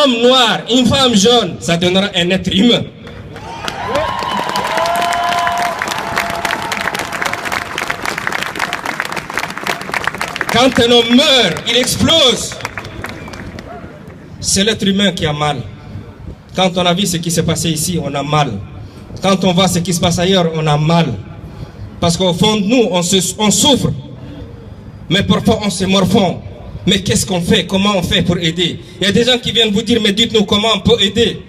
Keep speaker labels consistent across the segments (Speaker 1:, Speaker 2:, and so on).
Speaker 1: homme noir, une femme jaune, ça donnera un être humain. Quand un homme meurt, il explose. C'est l'être humain qui a mal. Quand on a vu ce qui s'est passé ici, on a mal. Quand on voit ce qui se passe ailleurs, on a mal. Parce qu'au fond de nous, on souffre. Mais parfois, on se morfond. Mais qu'est-ce qu'on fait? Comment on fait pour aider? Il y a des gens qui viennent vous dire, mais dites-nous comment on peut aider.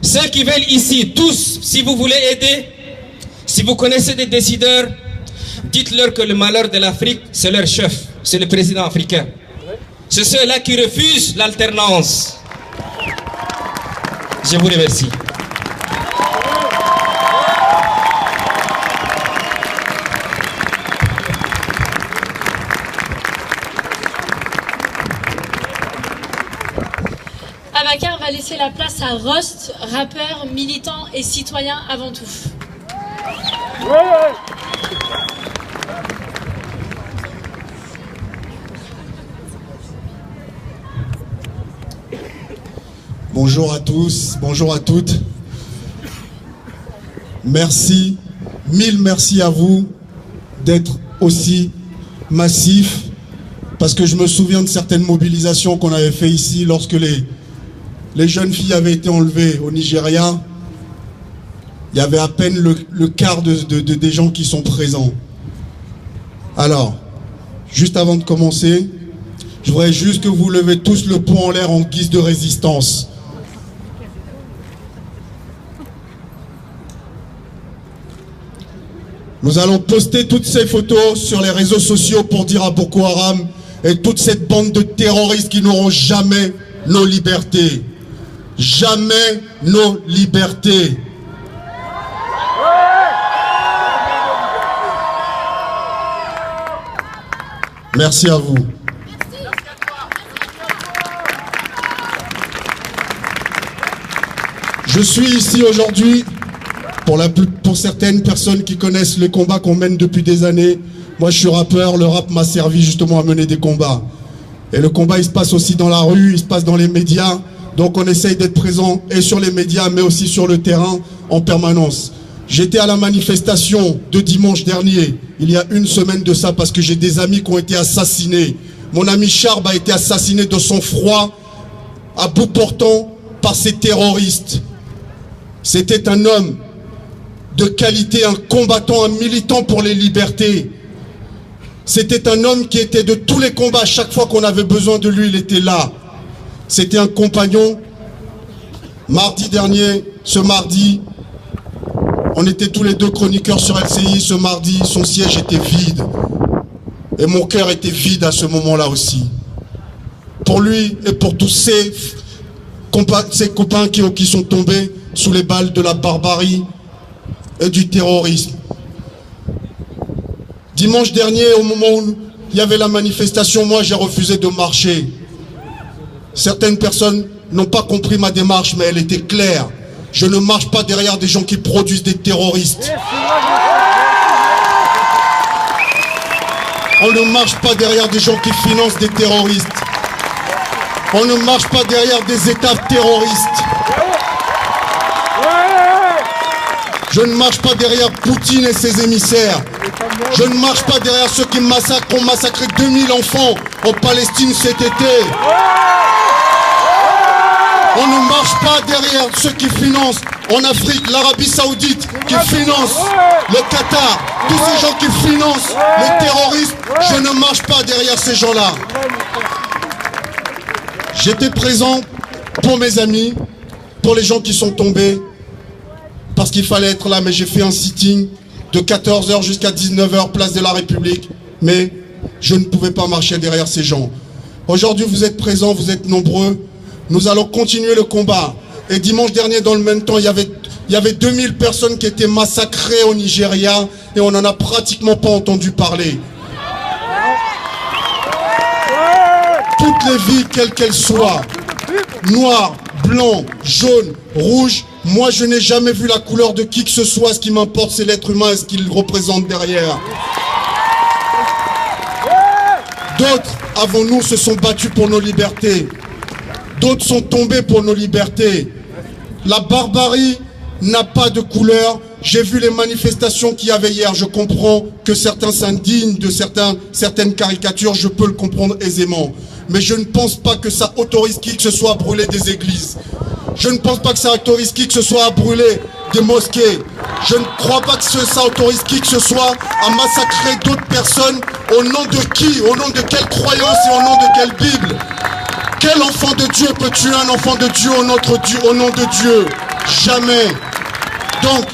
Speaker 1: Ceux qui veulent ici, tous, si vous voulez aider, si vous connaissez des décideurs, dites-leur que le malheur de l'Afrique, c'est leur chef, c'est le président africain. C'est ceux-là qui refusent l'alternance. Je vous remercie.
Speaker 2: Abakar va laisser la place à Rost, rappeur, militant et citoyen avant tout.
Speaker 3: Bonjour à tous, bonjour à toutes. Merci, mille merci à vous d'être aussi massifs, parce que je me souviens de certaines mobilisations qu'on avait fait ici lorsque les jeunes filles avaient été enlevées au Nigeria. Il y avait à peine le quart des gens qui sont présents. Alors, juste avant de commencer, je voudrais juste que vous levez tous le poing en l'air en guise de résistance. Nous allons poster toutes ces photos sur les réseaux sociaux pour dire à Boko Haram et toute cette bande de terroristes qui n'auront jamais nos libertés. Jamais nos libertés. Merci à vous. Je suis ici aujourd'hui pour certaines personnes qui connaissent les combats qu'on mène depuis des années. Moi, je suis rappeur, le rap m'a servi justement à mener des combats. Et le combat, il se passe aussi dans la rue, il se passe dans les médias. Donc on essaye d'être présent et sur les médias, mais aussi sur le terrain en permanence. J'étais à la manifestation de dimanche dernier, il y a une semaine de ça, parce que j'ai des amis qui ont été assassinés. Mon ami Charb a été assassiné de son froid, à bout portant, par ces terroristes. C'était un homme de qualité, un combattant, un militant pour les libertés. C'était un homme qui était de tous les combats. Chaque fois qu'on avait besoin de lui, il était là. C'était un compagnon. Mardi dernier, ce mardi, on était tous les deux chroniqueurs sur LCI. Ce mardi, son siège était vide. Et mon cœur était vide à ce moment-là aussi. Pour lui et pour tous ses copains qui sont tombés sous les balles de la barbarie et du terrorisme. Dimanche dernier, au moment où il y avait la manifestation, moi j'ai refusé de marcher. Certaines personnes n'ont pas compris ma démarche, mais elle était claire. Je ne marche pas derrière des gens qui produisent des terroristes. On ne marche pas derrière des gens qui financent des terroristes. On ne marche pas derrière des États terroristes. Je ne marche pas derrière Poutine et ses émissaires. Je ne marche pas derrière ceux qui ont massacré 2000 enfants en Palestine cet été. On ne marche pas derrière ceux qui financent en Afrique, l'Arabie Saoudite, qui finance le Qatar. Tous ces gens qui financent les terroristes, je ne marche pas derrière ces gens-là. J'étais présent pour mes amis, pour les gens qui sont tombés, parce qu'il fallait être là, mais j'ai fait un sitting de 14 h jusqu'à 19 h, place de la République, mais je ne pouvais pas marcher derrière ces gens. Aujourd'hui, vous êtes présents, vous êtes nombreux, nous allons continuer le combat. Et dimanche dernier, dans le même temps, il y avait 2000 personnes qui étaient massacrées au Nigeria, et on n'en a pratiquement pas entendu parler. Toutes les vies, quelles qu'elles soient, noires, blancs, jaunes, rouges, moi je n'ai jamais vu la couleur de qui que ce soit. Ce qui m'importe, c'est l'être humain et ce qu'il représente derrière. D'autres avant nous se sont battus pour nos libertés. d'autres sont tombés pour nos libertés. La barbarie n'a pas de couleur. J'ai vu les manifestations qu'il y avait hier. Je comprends que certains s'indignent de certaines caricatures. Je peux le comprendre aisément. Mais je ne pense pas que ça autorise qui que ce soit à brûler des églises. Je ne pense pas que ça autorise qui que ce soit à brûler des mosquées. Je ne crois pas que ça autorise qui que ce soit à massacrer d'autres personnes. Au nom de qui? Au nom de quelle croyance et au nom de quelle Bible? Quel enfant de Dieu peut tuer un enfant de Dieu au nom de Dieu? Jamais. Donc,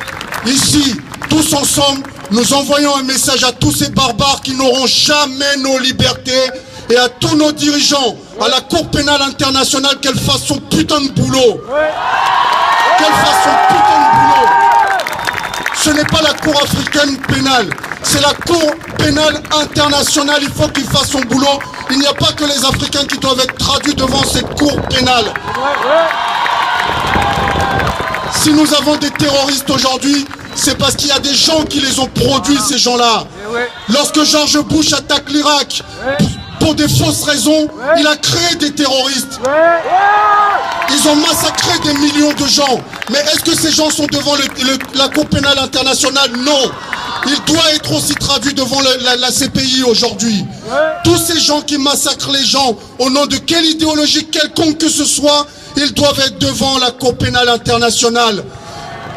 Speaker 3: ici, tous ensemble, nous envoyons un message à tous ces barbares qui n'auront jamais nos libertés et à tous nos dirigeants, à la Cour pénale internationale, qu'elle fasse son putain de boulot. Qu'elle fasse son putain de boulot. Ce n'est pas la Cour africaine pénale, c'est la Cour pénale internationale. Il faut qu'il fasse son boulot. Il n'y a pas que les Africains qui doivent être traduits devant cette Cour pénale. Si nous avons des terroristes aujourd'hui, c'est parce qu'il y a des gens qui les ont produits, ces gens-là. Lorsque George Bush attaque l'Irak pour des fausses raisons, il a créé des terroristes. Ils ont massacré des millions de gens. Mais est-ce que ces gens sont devant la Cour pénale internationale? Non. Il doit être aussi traduit devant la CPI aujourd'hui. Tous ces gens qui massacrent les gens au nom de quelle idéologie quelconque que ce soit, ils doivent être devant la Cour pénale internationale.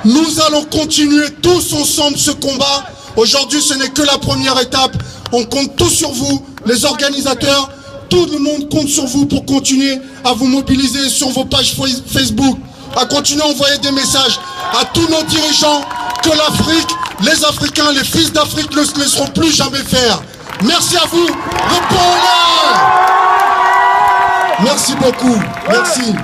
Speaker 3: Nous allons continuer tous ensemble ce combat. Aujourd'hui, ce n'est que la première étape. On compte tous sur vous, les organisateurs. Tout le monde compte sur vous pour continuer à vous mobiliser sur vos pages Facebook, à continuer à envoyer des messages à tous nos dirigeants que l'Afrique, les Africains, les fils d'Afrique ne se laisseront plus jamais faire. Merci à vous. Le bon Merci beaucoup. Merci.